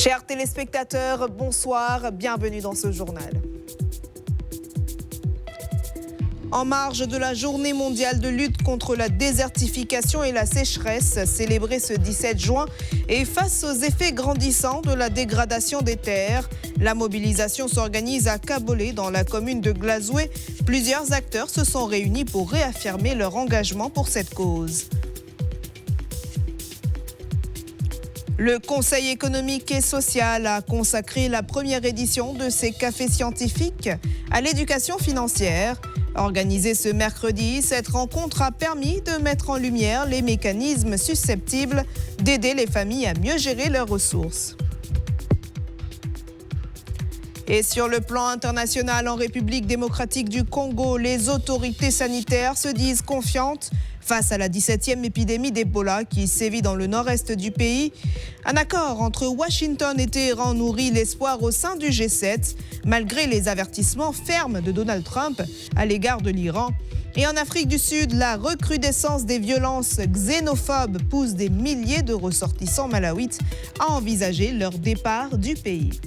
Chers téléspectateurs, bonsoir, bienvenue dans ce journal. En marge de la journée mondiale de lutte contre la désertification et la sécheresse, célébrée ce 17 juin, et face aux effets grandissants de la dégradation des terres, la mobilisation s'organise à Kabolé, dans la commune de Glazoué. Plusieurs acteurs se sont réunis pour réaffirmer leur engagement pour cette cause. Le Conseil économique et social a consacré la première édition de ses cafés scientifiques à l'éducation financière. Organisée ce mercredi, cette rencontre a permis de mettre en lumière les mécanismes susceptibles d'aider les familles à mieux gérer leurs ressources. Et sur le plan international, en République démocratique du Congo, les autorités sanitaires se disent confiantes face à la 17e épidémie d'Ebola qui sévit dans le nord-est du pays. Un accord entre Washington et Téhéran nourrit l'espoir au sein du G7, malgré les avertissements fermes de Donald Trump à l'égard de l'Iran. Et en Afrique du Sud, la recrudescence des violences xénophobes pousse des milliers de ressortissants malawites à envisager leur départ du pays.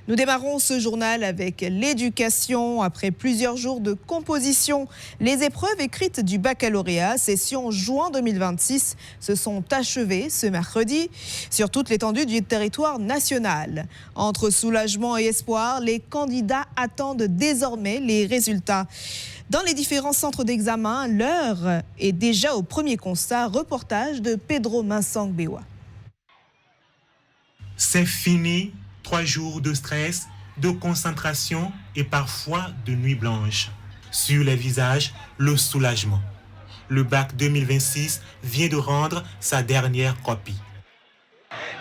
Nous démarrons ce journal avec l'éducation. Après plusieurs jours de composition, les épreuves écrites du baccalauréat, session juin 2026, se sont achevées ce mercredi sur toute l'étendue du territoire national. Entre soulagement et espoir, les candidats attendent désormais les résultats. Dans les différents centres d'examen, l'heure est déjà au premier constat. Reportage de Pedro Mansangbewa. C'est fini. 3 jours de stress, de concentration et parfois de nuit blanche. Sur les visages, le soulagement. Le bac 2026 vient de rendre sa dernière copie.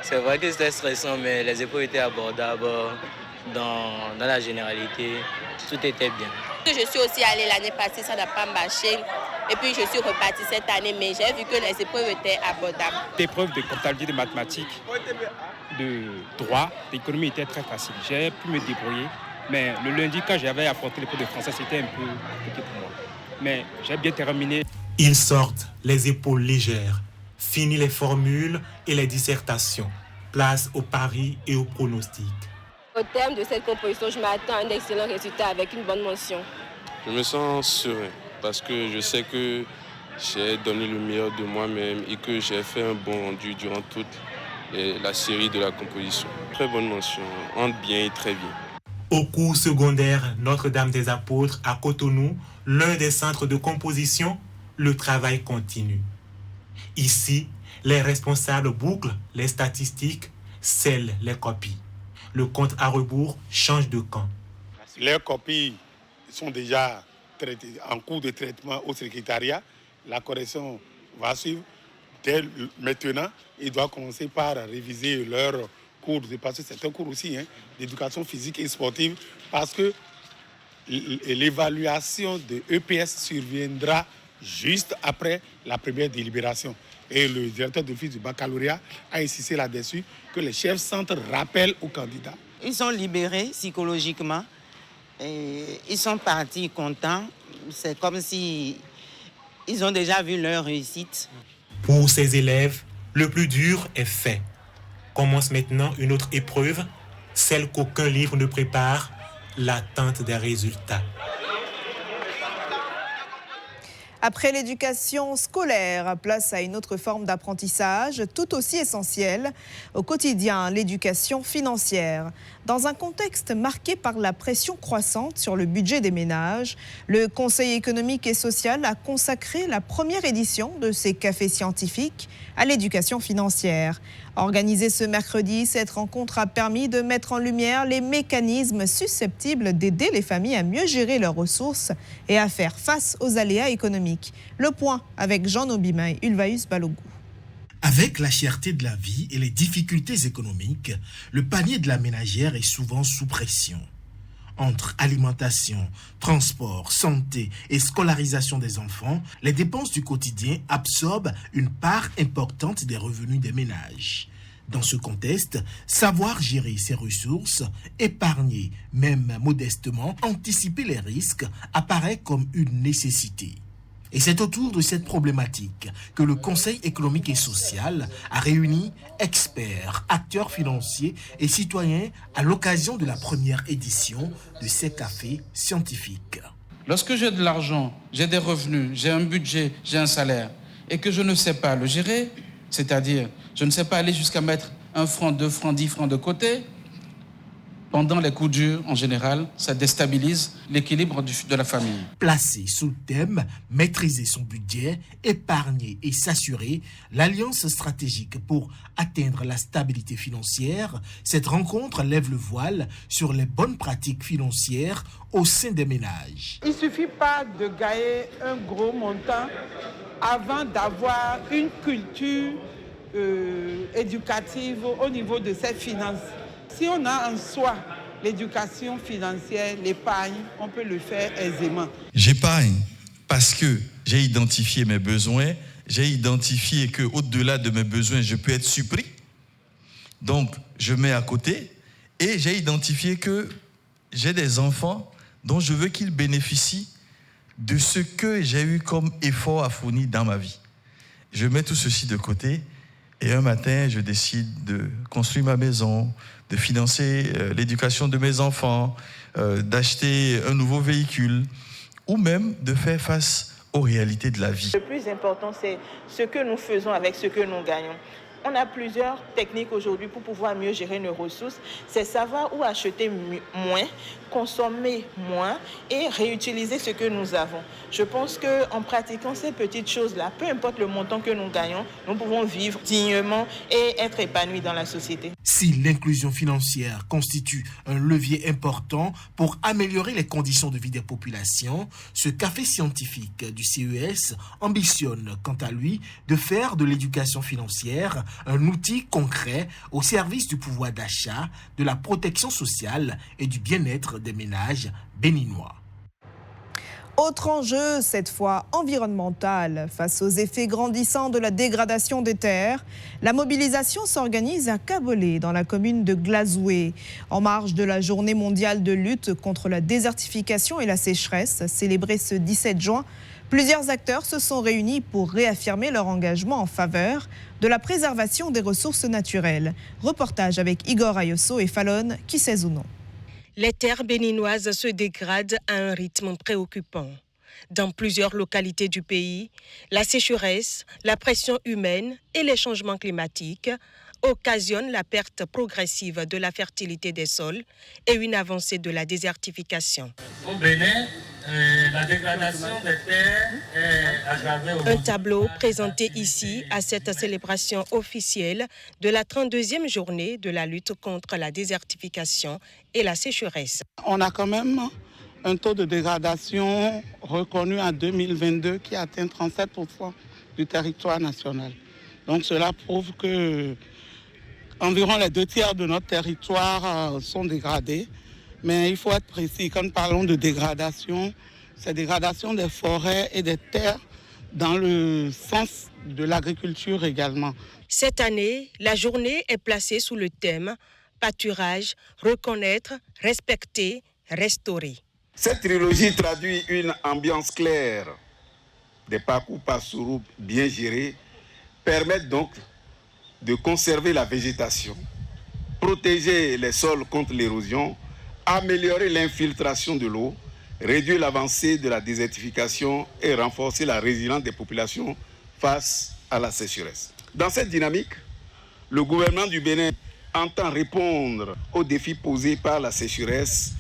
C'est vrai que c'était stressant, mais les épreuves étaient abordables dans la généralité. Tout était bien. Je suis aussi allée l'année passée, ça n'a pas marché. Et puis je suis repartie cette année, mais j'ai vu que les épreuves étaient abordables. L'épreuve de comptabilité, de mathématiques, de droit, d'économie était très facile. J'ai pu me débrouiller, mais le lundi, quand j'avais affronté l'épreuve de français, c'était un peu compliqué pour moi. Mais j'ai bien terminé. Ils sortent les épaules légères. Fini les formules et les dissertations. Place au pari et au pronostic. Au terme de cette composition, je m'attends à un excellent résultat avec une bonne mention. Je me sens serein parce que je sais que j'ai donné le meilleur de moi-même et que j'ai fait un bon rendu durant toute la série de la composition. Très bonne mention, entre bien et très bien. Au cours secondaire Notre-Dame des Apôtres à Cotonou, l'un des centres de composition, le travail continue. Ici, les responsables bouclent les statistiques, scellent les copies. Le compte à rebours change de camp. Les copies sont déjà traitées, en cours de traitement au secrétariat. La correction va suivre. Dès maintenant, ils doivent commencer par réviser leur cours, parce que c'est un cours aussi d'éducation physique et sportive, parce que l'évaluation de EPS surviendra juste après la première délibération. Et le directeur d'office du baccalauréat a insisté là-dessus que les chefs centres rappellent aux candidats. Ils sont libérés psychologiquement. Et ils sont partis contents. C'est comme si ils ont déjà vu leur réussite. Pour ces élèves, le plus dur est fait. Commence maintenant une autre épreuve, celle qu'aucun livre ne prépare, l'attente des résultats. Après l'éducation scolaire, place à une autre forme d'apprentissage, tout aussi essentielle au quotidien, l'éducation financière. Dans un contexte marqué par la pression croissante sur le budget des ménages, le Conseil économique et social a consacré la première édition de ses cafés scientifiques à l'éducation financière. Organisée ce mercredi, cette rencontre a permis de mettre en lumière les mécanismes susceptibles d'aider les familles à mieux gérer leurs ressources et à faire face aux aléas économiques. Le point avec Jean Nobima et Ulvaeus Balogun. Avec la cherté de la vie et les difficultés économiques, le panier de la ménagère est souvent sous pression. Entre alimentation, transport, santé et scolarisation des enfants, les dépenses du quotidien absorbent une part importante des revenus des ménages. Dans ce contexte, savoir gérer ses ressources, épargner, même modestement, anticiper les risques apparaît comme une nécessité. Et c'est autour de cette problématique que le Conseil économique et social a réuni experts, acteurs financiers et citoyens à l'occasion de la première édition de ces cafés scientifiques. Lorsque j'ai de l'argent, j'ai des revenus, j'ai un budget, j'ai un salaire, et que je ne sais pas le gérer, c'est-à-dire je ne sais pas aller jusqu'à mettre 1 franc, 2 francs, 10 francs de côté, pendant les coups durs, en général, ça déstabilise l'équilibre de la famille. Placé sous le thème « Maîtriser son budget, épargner et s'assurer », l'Alliance stratégique pour atteindre la stabilité financière, cette rencontre lève le voile sur les bonnes pratiques financières au sein des ménages. Il ne suffit pas de gagner un gros montant avant d'avoir une culture éducative au niveau de cette finance. Si on a en soi l'éducation financière, l'épargne, on peut le faire aisément. J'épargne parce que j'ai identifié mes besoins, j'ai identifié qu'au-delà de mes besoins, je peux être surpris. Donc, je mets à côté et j'ai identifié que j'ai des enfants dont je veux qu'ils bénéficient de ce que j'ai eu comme effort à fournir dans ma vie. Je mets tout ceci de côté et un matin, je décide de construire ma maison, de financer l'éducation de mes enfants, d'acheter un nouveau véhicule ou même de faire face aux réalités de la vie. Le plus important, c'est ce que nous faisons avec ce que nous gagnons. On a plusieurs techniques aujourd'hui pour pouvoir mieux gérer nos ressources. C'est savoir où acheter moins, consommer moins et réutiliser ce que nous avons. Je pense qu'en pratiquant ces petites choses-là, peu importe le montant que nous gagnons, nous pouvons vivre dignement et être épanouis dans la société. Si l'inclusion financière constitue un levier important pour améliorer les conditions de vie des populations, ce café scientifique du CES ambitionne, quant à lui, de faire de l'éducation financière un outil concret au service du pouvoir d'achat, de la protection sociale et du bien-être des ménages béninois. Autre enjeu, cette fois environnemental. Face aux effets grandissants de la dégradation des terres, la mobilisation s'organise à Kabolé, dans la commune de Glazoué. En marge de la journée mondiale de lutte contre la désertification et la sécheresse, célébrée ce 17 juin, plusieurs acteurs se sont réunis pour réaffirmer leur engagement en faveur de la préservation des ressources naturelles. Reportage avec Igor Ayosso et Fallon Kisezouno. Les terres béninoises se dégradent à un rythme préoccupant. Dans plusieurs localités du pays, la sécheresse, la pression humaine et les changements climatiques occasionnent la perte progressive de la fertilité des sols et une avancée de la désertification. Au Bénin, la dégradation des terres est aggravée aujourd'hui. Un tableau présenté ici à cette célébration officielle de la 32e journée de la lutte contre la désertification et la sécheresse. On a quand même un taux de dégradation reconnu en 2022 qui atteint 37% du territoire national. Donc cela prouve que environ les 2/3 de notre territoire sont dégradés. Mais il faut être précis, quand nous parlons de dégradation, c'est dégradation des forêts et des terres dans le sens de l'agriculture également. Cette année, la journée est placée sous le thème « Pâturage, reconnaître, respecter, restaurer ». Cette trilogie traduit une ambiance claire. Des parcours pastoraux bien gérés permettent donc de conserver la végétation, protéger les sols contre l'érosion, améliorer l'infiltration de l'eau, réduire l'avancée de la désertification et renforcer la résilience des populations face à la sécheresse. Dans cette dynamique, le gouvernement du Bénin entend répondre aux défis posés par la sécheresse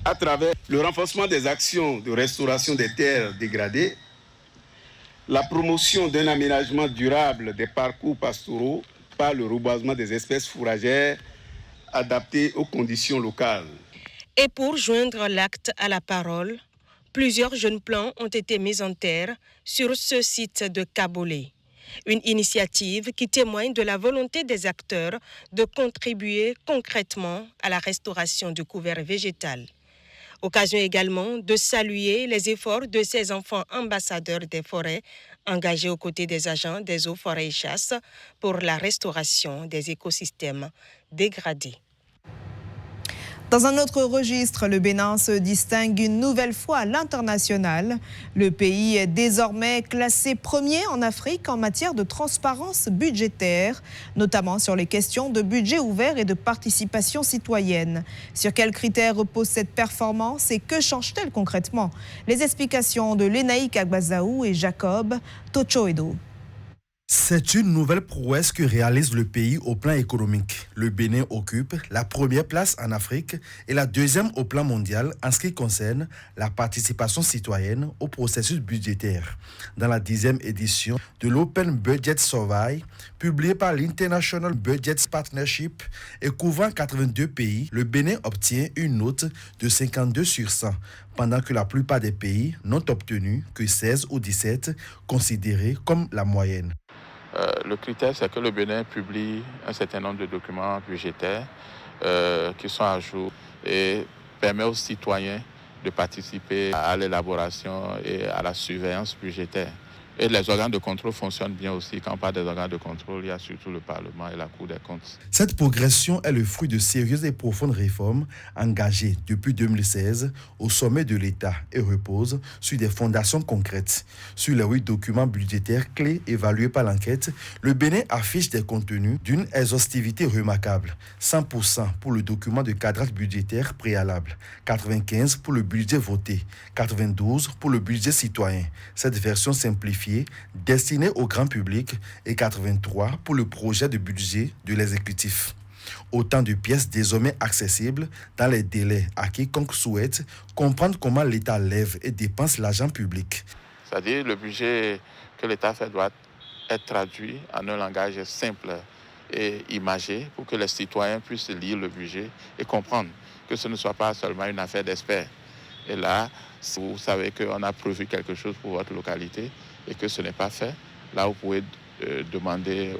à travers le renforcement des actions de restauration des terres dégradées, la promotion d'un aménagement durable des parcours pastoraux par le reboisement des espèces fourragères adaptées aux conditions locales. Et pour joindre l'acte à la parole, plusieurs jeunes plants ont été mis en terre sur ce site de Kabolé. Une initiative qui témoigne de la volonté des acteurs de contribuer concrètement à la restauration du couvert végétal. Occasion également de saluer les efforts de ces enfants ambassadeurs des forêts engagés aux côtés des agents des eaux, forêts et chasse pour la restauration des écosystèmes dégradés. Dans un autre registre, le Bénin se distingue une nouvelle fois à l'international. Le pays est désormais classé premier en Afrique en matière de transparence budgétaire, notamment sur les questions de budget ouvert et de participation citoyenne. Sur quels critères repose cette performance et que change-t-elle concrètement? Les explications de Lénaïk Agbazaou et Jacob Tochoedo. C'est une nouvelle prouesse que réalise le pays au plan économique. Le Bénin occupe la première place en Afrique et la deuxième au plan mondial en ce qui concerne la participation citoyenne au processus budgétaire. Dans la 10e édition de l'Open Budget Survey, publiée par l'International Budget Partnership et couvrant 82 pays, le Bénin obtient une note de 52 sur 100, pendant que la plupart des pays n'ont obtenu que 16 ou 17, considérés comme la moyenne. Le critère, c'est que le Bénin publie un certain nombre de documents budgétaires qui sont à jour et permet aux citoyens de participer à l'élaboration et à la surveillance budgétaire. Et les organes de contrôle fonctionnent bien aussi. Quand on parle des organes de contrôle, il y a surtout le Parlement et la Cour des comptes. Cette progression est le fruit de sérieuses et profondes réformes engagées depuis 2016 au sommet de l'État et repose sur des fondations concrètes. Sur les 8 documents budgétaires clés évalués par l'enquête, le Bénin affiche des contenus d'une exhaustivité remarquable. 100% pour le document de cadrage budgétaire préalable, 95% pour le budget voté, 92% pour le budget citoyen. Cette version simplifiée destiné au grand public et 83 pour le projet de budget de l'exécutif. Autant de pièces désormais accessibles dans les délais à quiconque souhaite comprendre comment l'État lève et dépense l'argent public. C'est-à-dire le budget que l'État fait doit être traduit en un langage simple et imagé pour que les citoyens puissent lire le budget et comprendre que ce ne soit pas seulement une affaire d'experts. Et là, si vous savez qu'on a prévu quelque chose pour votre localité et que ce n'est pas fait, là vous pouvez demander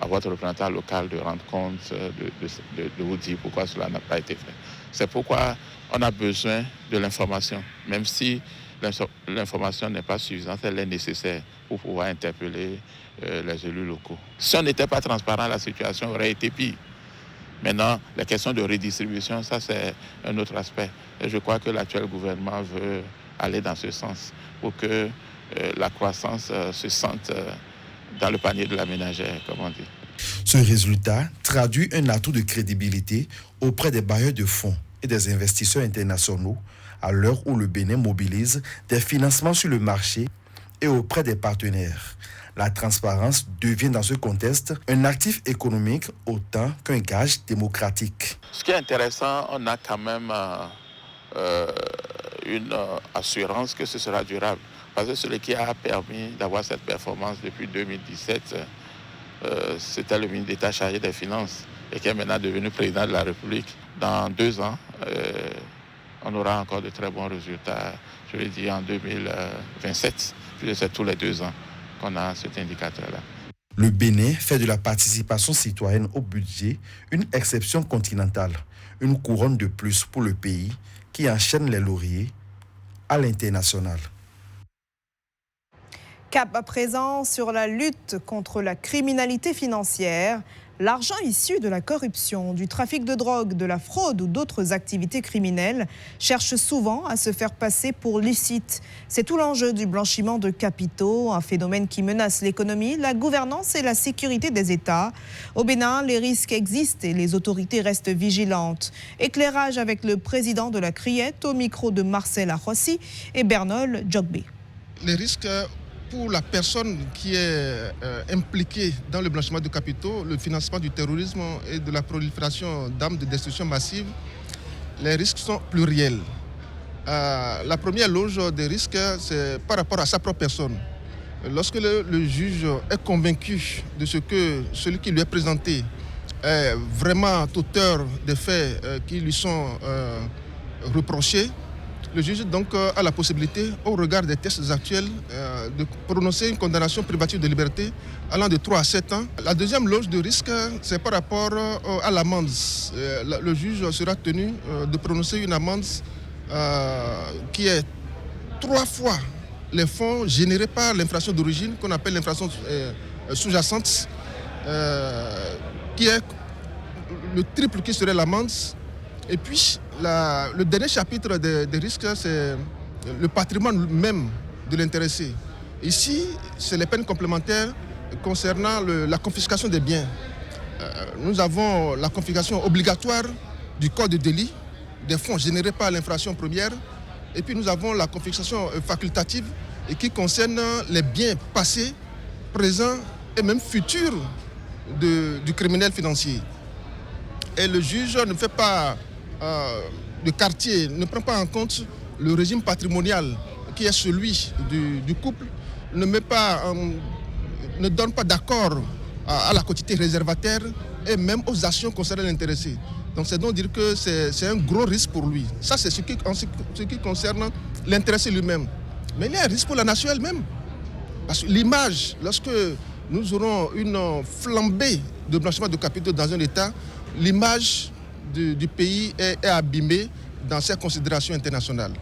à votre représentant local de rendre compte, de vous dire pourquoi cela n'a pas été fait. C'est pourquoi on a besoin de l'information, même si l'information n'est pas suffisante, elle est nécessaire pour pouvoir interpeller les élus locaux. Si on n'était pas transparent, la situation aurait été pire. Maintenant, la question de redistribution, ça c'est un autre aspect. Et je crois que l'actuel gouvernement veut aller dans ce sens pour que la croissance se sente dans le panier de la ménagère, comme on dit. Ce résultat traduit un atout de crédibilité auprès des bailleurs de fonds et des investisseurs internationaux à l'heure où le Bénin mobilise des financements sur le marché et auprès des partenaires. La transparence devient dans ce contexte un actif économique autant qu'un gage démocratique. Ce qui est intéressant, on a quand même une assurance que ce sera durable. Parce que celui qui a permis d'avoir cette performance depuis 2017, c'était le ministre d'État chargé des Finances et qui est maintenant devenu président de la République. Dans 2 ans, on aura encore de très bons résultats, je l'ai dit en 2027, puis c'est tous les 2 ans qu'on a cet indicateur-là. Le Bénin fait de la participation citoyenne au budget une exception continentale, une couronne de plus pour le pays qui enchaîne les lauriers à l'international. Cap à présent sur la lutte contre la criminalité financière. L'argent issu de la corruption, du trafic de drogue, de la fraude ou d'autres activités criminelles cherche souvent à se faire passer pour licite. C'est tout l'enjeu du blanchiment de capitaux, un phénomène qui menace l'économie, la gouvernance et la sécurité des États. Au Bénin, les risques existent et les autorités restent vigilantes. Éclairage avec le président de la Criette au micro de Marcel Arrossi et Bernol Djogbe. Les risques pour la personne qui est impliquée dans le blanchiment de capitaux, le financement du terrorisme et de la prolifération d'armes de destruction massive, les risques sont pluriels. La première loge des risques, c'est par rapport à sa propre personne. Lorsque le juge est convaincu de ce que celui qui lui est présenté est vraiment auteur des faits qui lui sont reprochés, le juge donc a la possibilité, au regard des tests actuels, de prononcer une condamnation privative de liberté allant de 3 à 7 ans. La deuxième loge de risque, c'est par rapport à l'amende. Le juge sera tenu de prononcer une amende qui est 3 fois les fonds générés par l'infraction d'origine, qu'on appelle l'infraction sous-jacente, qui est le triple qui serait l'amende, Et puis, le dernier chapitre des risques, c'est le patrimoine même de l'intéressé. Ici, c'est les peines complémentaires concernant la confiscation des biens. Nous avons la confiscation obligatoire du code de délit des fonds générés par l'infraction première. Et puis nous avons la confiscation facultative et qui concerne les biens passés, présents et même futurs du criminel financier. Et le juge ne fait pas de quartier, ne prend pas en compte le régime patrimonial qui est celui du couple, ne donne pas d'accord à la quotité réservataire et même aux actions concernant l'intéressé. Donc c'est donc dire que c'est un gros risque pour lui. Ça c'est ce qui concerne l'intéressé lui-même. Mais il y a un risque pour la nation elle-même. Parce que l'image, lorsque nous aurons une flambée de blanchiment de capitaux dans un État, l'image du pays est abîmée dans ses considérations internationales.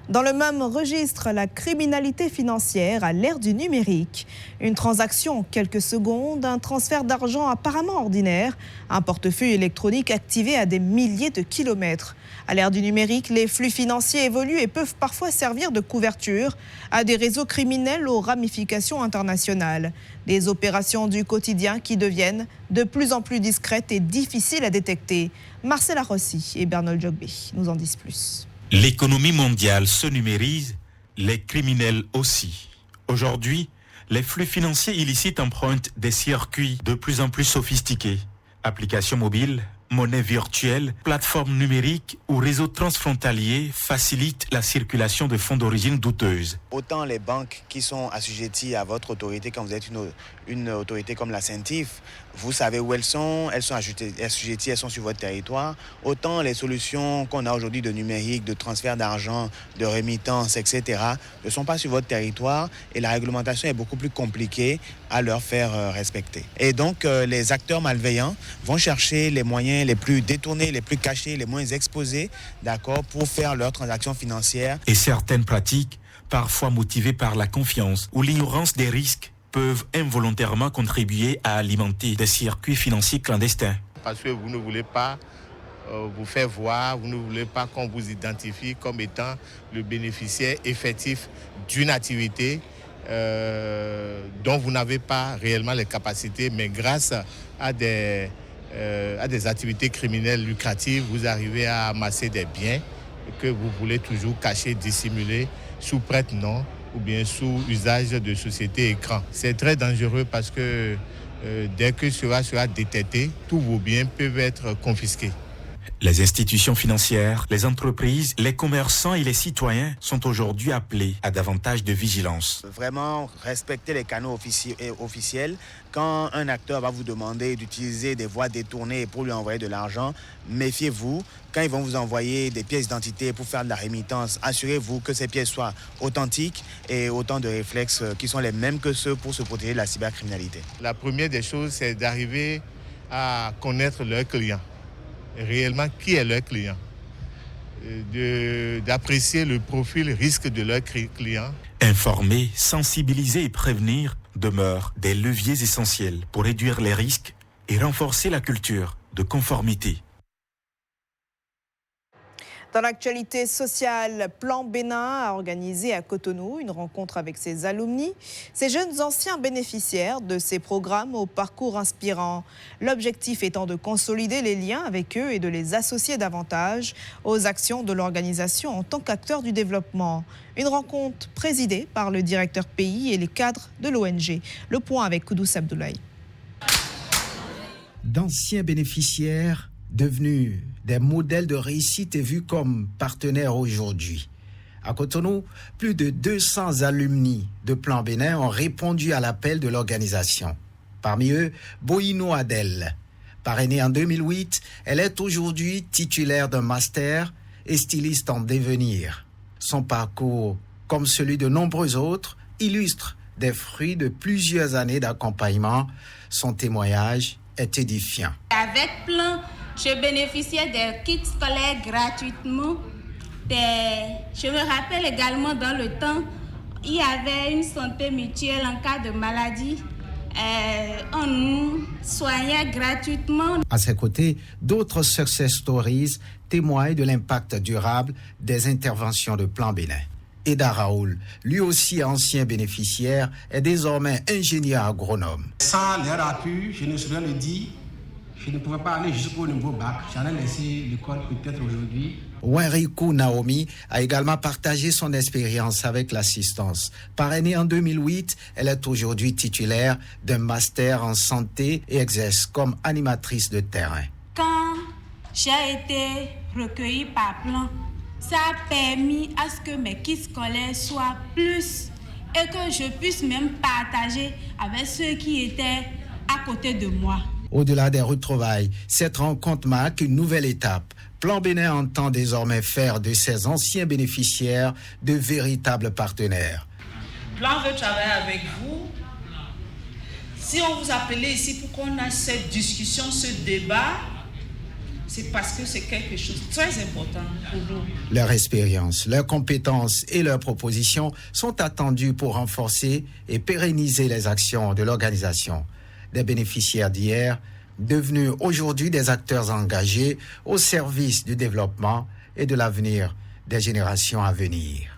Dans le même registre, la criminalité financière à l'ère du numérique. Une transaction en quelques secondes, un transfert d'argent apparemment ordinaire, un portefeuille électronique activé à des milliers de kilomètres. À l'ère du numérique, les flux financiers évoluent et peuvent parfois servir de couverture à des réseaux criminels aux ramifications internationales. Des opérations du quotidien qui deviennent de plus en plus discrètes et difficiles à détecter. Marcela Rossi et Bernol Djogbe nous en disent plus. L'économie mondiale se numérise, les criminels aussi. Aujourd'hui, les flux financiers illicites empruntent des circuits de plus en plus sophistiqués. Applications mobiles, monnaie virtuelle, plateformes numériques ou réseaux transfrontaliers facilitent la circulation de fonds d'origine douteuse. Autant les banques qui sont assujetties à votre autorité quand vous êtes une autorité comme la CENTIF, vous savez où elles sont assujetties, elles sont sur votre territoire. Autant les solutions qu'on a aujourd'hui de numérique, de transfert d'argent, de remittance, etc. ne sont pas sur votre territoire et la réglementation est beaucoup plus compliquée à leur faire respecter. Et donc les acteurs malveillants vont chercher les moyens les plus détournés, les plus cachés, les moins exposés, d'accord, pour faire leurs transactions financières. Et certaines pratiques, parfois motivées par la confiance ou l'ignorance des risques, peuvent involontairement contribuer à alimenter des circuits financiers clandestins. Parce que vous ne voulez pas vous faire voir, vous ne voulez pas qu'on vous identifie comme étant le bénéficiaire effectif d'une activité dont vous n'avez pas réellement les capacités, mais grâce à des activités criminelles lucratives, vous arrivez à amasser des biens que vous voulez toujours cacher, dissimuler sous prête-nom ou bien sous usage de société écran. C'est très dangereux parce que dès que cela sera détecté, tous vos biens peuvent être confisqués. Les institutions financières, les entreprises, les commerçants et les citoyens sont aujourd'hui appelés à davantage de vigilance. Vraiment respecter les canaux officiels. Quand un acteur va vous demander d'utiliser des voies détournées pour lui envoyer de l'argent, méfiez-vous. Quand ils vont vous envoyer des pièces d'identité pour faire de la rémittance, assurez-vous que ces pièces soient authentiques et autant de réflexes qui sont les mêmes que ceux pour se protéger de la cybercriminalité. La première des choses, c'est d'arriver à connaître leurs clients. Réellement, qui est leur client, d'apprécier le profil risque de leur client. Informer, sensibiliser et prévenir demeurent des leviers essentiels pour réduire les risques et renforcer la culture de conformité. Dans l'actualité sociale, Plan Bénin a organisé à Cotonou une rencontre avec ses alumni, ces jeunes anciens bénéficiaires de ces programmes au parcours inspirant. L'objectif étant de consolider les liens avec eux et de les associer davantage aux actions de l'organisation en tant qu'acteurs du développement. Une rencontre présidée par le directeur pays et les cadres de l'ONG. Le point avec Koudous Abdoulaye. D'anciens bénéficiaires devenus des modèles de réussite et vus comme partenaires aujourd'hui. À Cotonou, plus de 200 alumni de Plan Bénin ont répondu à l'appel de l'organisation. Parmi eux, Boino Adel. Parrainée en 2008, elle est aujourd'hui titulaire d'un master et styliste en devenir. Son parcours, comme celui de nombreux autres, illustre des fruits de plusieurs années d'accompagnement. Son témoignage est édifiant. Avec Plan, je bénéficiais des kits scolaires gratuitement. Je me rappelle également dans le temps, il y avait une santé mutuelle en cas de maladie. on nous soignait gratuitement. À ses côtés, d'autres success stories témoignent de l'impact durable des interventions de Plan Bénin. Eda Raoul, lui aussi ancien bénéficiaire, est désormais ingénieur agronome. Sans leur appui, je ne saurais le dire, je ne pouvais pas aller jusqu'au niveau bac. J'en ai laissé l'école peut-être aujourd'hui. Wenriku Naomi a également partagé son expérience avec l'assistance. Parrainée en 2008, elle est aujourd'hui titulaire d'un master en santé et exerce comme animatrice de terrain. Quand j'ai été recueillie par Plan, ça a permis à ce que mes kits scolaires soient plus et que je puisse même partager avec ceux qui étaient à côté de moi. Au-delà des retrouvailles, cette rencontre marque une nouvelle étape. Plan Bénin entend désormais faire de ses anciens bénéficiaires de véritables partenaires. Plan veut travailler avec vous. Si on vous appelait ici pour qu'on ait cette discussion, ce débat, c'est parce que c'est quelque chose de très important pour nous. Leur expérience, leurs compétences et leurs propositions sont attendues pour renforcer et pérenniser les actions de l'organisation. Des bénéficiaires d'hier, devenus aujourd'hui des acteurs engagés au service du développement et de l'avenir des générations à venir.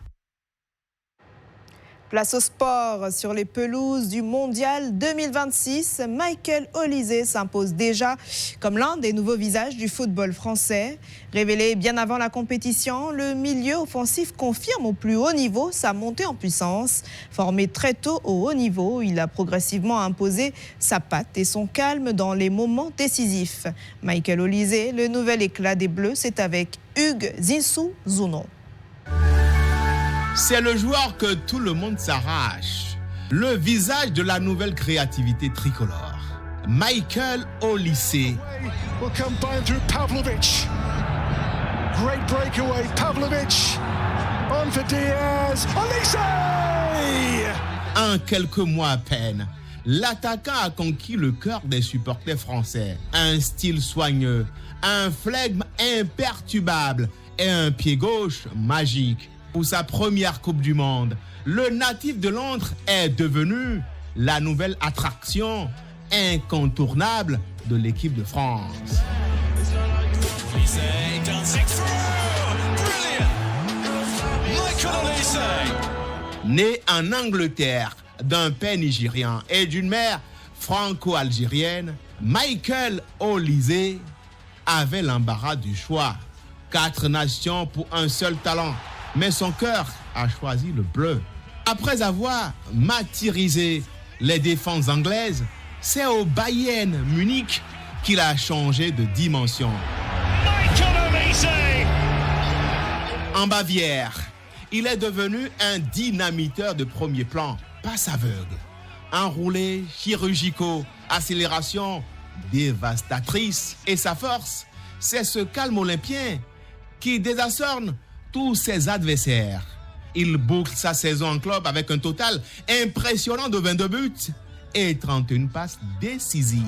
Place au sport. Sur les pelouses du Mondial 2026, Michael Olise s'impose déjà comme l'un des nouveaux visages du football français. Révélé bien avant la compétition, le milieu offensif confirme au plus haut niveau sa montée en puissance. Formé très tôt au haut niveau, il a progressivement imposé sa patte et son calme dans les moments décisifs. Michael Olise, le nouvel éclat des Bleus, c'est avec Hugues Zinsou-Zouno. C'est le joueur que tout le monde s'arrache. Le visage de la nouvelle créativité tricolore. Michael Olise. Welcome by through Pavlovic. Great breakaway. Pavlovic. On for Diaz. Olise! En quelques mois à peine, l'attaquant a conquis le cœur des supporters français. Un style soigneux, un flegme imperturbable et un pied gauche magique. Pour sa première Coupe du Monde, le natif de Londres est devenu la nouvelle attraction incontournable de l'équipe de France. Né en Angleterre d'un père nigérian et d'une mère franco-algérienne, Michael Olise avait l'embarras du choix. 4 nations pour un seul talent. Mais son cœur a choisi le bleu. Après avoir martyrisé les défenses anglaises, c'est au Bayern Munich qu'il a changé de dimension. En Bavière, il est devenu un dynamiteur de premier plan, passe aveugle, enroulé chirurgicaux, accélération dévastatrice. Et sa force, c'est ce calme olympien qui désarçonne tous ses adversaires. Il boucle sa saison en club avec un total impressionnant de 22 buts et 31 passes décisives.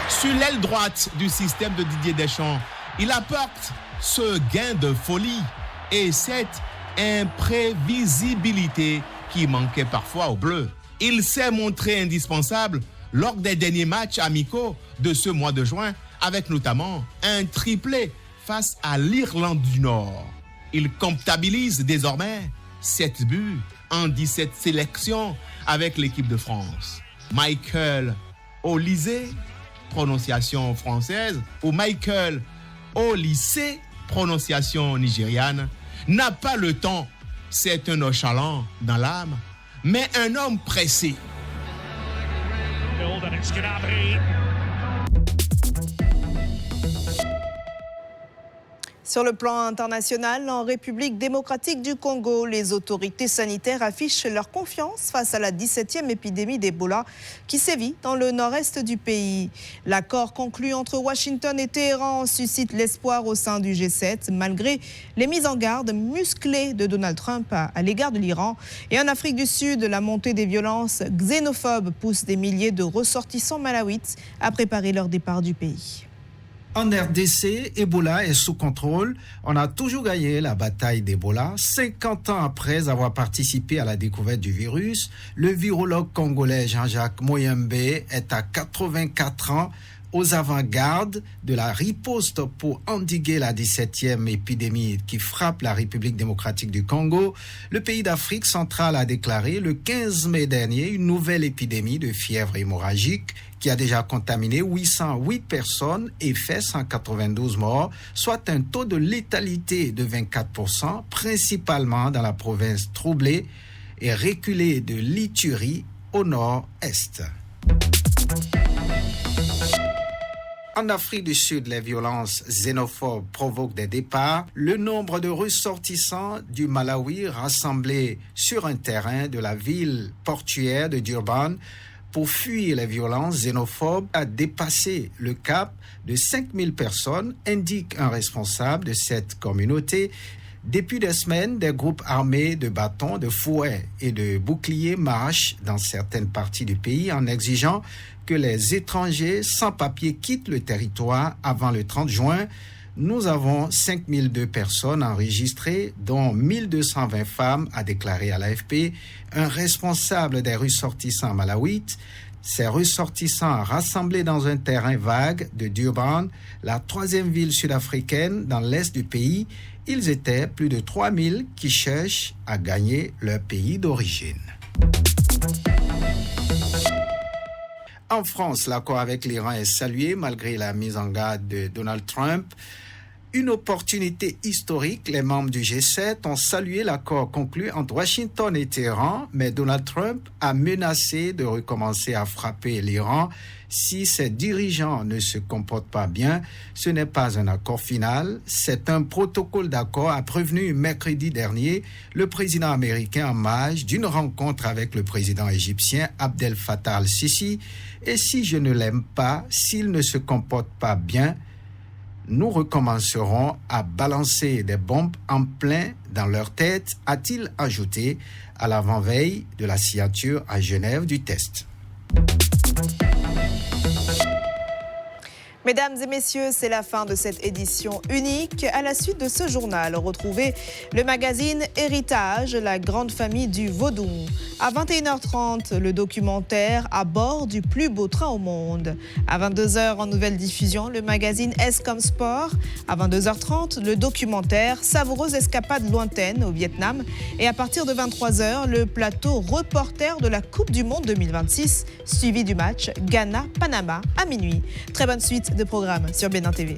Sur l'aile droite du système de Didier Deschamps, il apporte ce gain de folie et cette imprévisibilité qui manquait parfois aux Bleus. Il s'est montré indispensable lors des derniers matchs amicaux de ce mois de juin, avec notamment un triplé face à l'Irlande du Nord. Il comptabilise désormais 7 buts en 17 sélections avec l'équipe de France. Michael Olise, prononciation française, ou Michael Olise, prononciation nigériane, n'a pas le temps. C'est un nonchalant dans l'âme, mais un homme pressé. Sur le plan international, en République démocratique du Congo, les autorités sanitaires affichent leur confiance face à la 17e épidémie d'Ebola qui sévit dans le nord-est du pays. L'accord conclu entre Washington et Téhéran suscite l'espoir au sein du G7, malgré les mises en garde musclées de Donald Trump à l'égard de l'Iran. Et en Afrique du Sud, la montée des violences xénophobes pousse des milliers de ressortissants malawites à préparer leur départ du pays. En RDC, Ebola est sous contrôle. On a toujours gagné la bataille d'Ebola. 50 ans après avoir participé à la découverte du virus, le virologue congolais Jean-Jacques Moyembe est à 84 ans aux avant-gardes de la riposte pour endiguer la 17e épidémie qui frappe la République démocratique du Congo. Le pays d'Afrique centrale a déclaré le 15 mai dernier une nouvelle épidémie de fièvre hémorragique qui a déjà contaminé 808 personnes et fait 192 morts, soit un taux de létalité de 24%, principalement dans la province troublée et reculée de l'Ituri au nord-est. En Afrique du Sud, les violences xénophobes provoquent des départs. Le nombre de ressortissants du Malawi rassemblés sur un terrain de la ville portuaire de Durban pour fuir les violences xénophobes a dépassé le cap de 5000 personnes, indique un responsable de cette communauté. Depuis des semaines, des groupes armés de bâtons, de fouets et de boucliers marchent dans certaines parties du pays en exigeant que les étrangers sans papier quittent le territoire avant le 30 juin. Nous avons 5002 personnes enregistrées, dont 1220 femmes, a déclaré à l'AFP un responsable des ressortissants malawites. Ces ressortissants rassemblés dans un terrain vague de Durban, la troisième ville sud-africaine dans l'est du pays, ils étaient plus de 3000 qui cherchent à gagner leur pays d'origine. En France, l'accord avec l'Iran est salué malgré la mise en garde de Donald Trump. Une opportunité historique, les membres du G7 ont salué l'accord conclu entre Washington et Téhéran, mais Donald Trump a menacé de recommencer à frapper l'Iran si ses dirigeants ne se comportent pas bien. Ce n'est pas un accord final, c'est un protocole d'accord, a prévenu mercredi dernier le président américain en marge d'une rencontre avec le président égyptien Abdel Fattah al-Sisi. Et si je ne l'aime pas, s'il ne se comporte pas bien, nous recommencerons à balancer des bombes en plein dans leur tête, a-t-il ajouté à l'avant-veille de la signature à Genève du test. Mesdames et messieurs, c'est la fin de cette édition unique. À la suite de ce journal, retrouvez le magazine Héritage, la grande famille du Vaudou. À 21h30, le documentaire À bord du plus beau train au monde. À 22h, en nouvelle diffusion, le magazine S comme Sport. À 22h30, le documentaire Savoureuse escapade lointaine au Vietnam. Et à partir de 23h, le plateau reporter de la Coupe du Monde 2026, suivi du match Ghana-Panama à minuit. Très bonne suite de programme sur Bénin TV.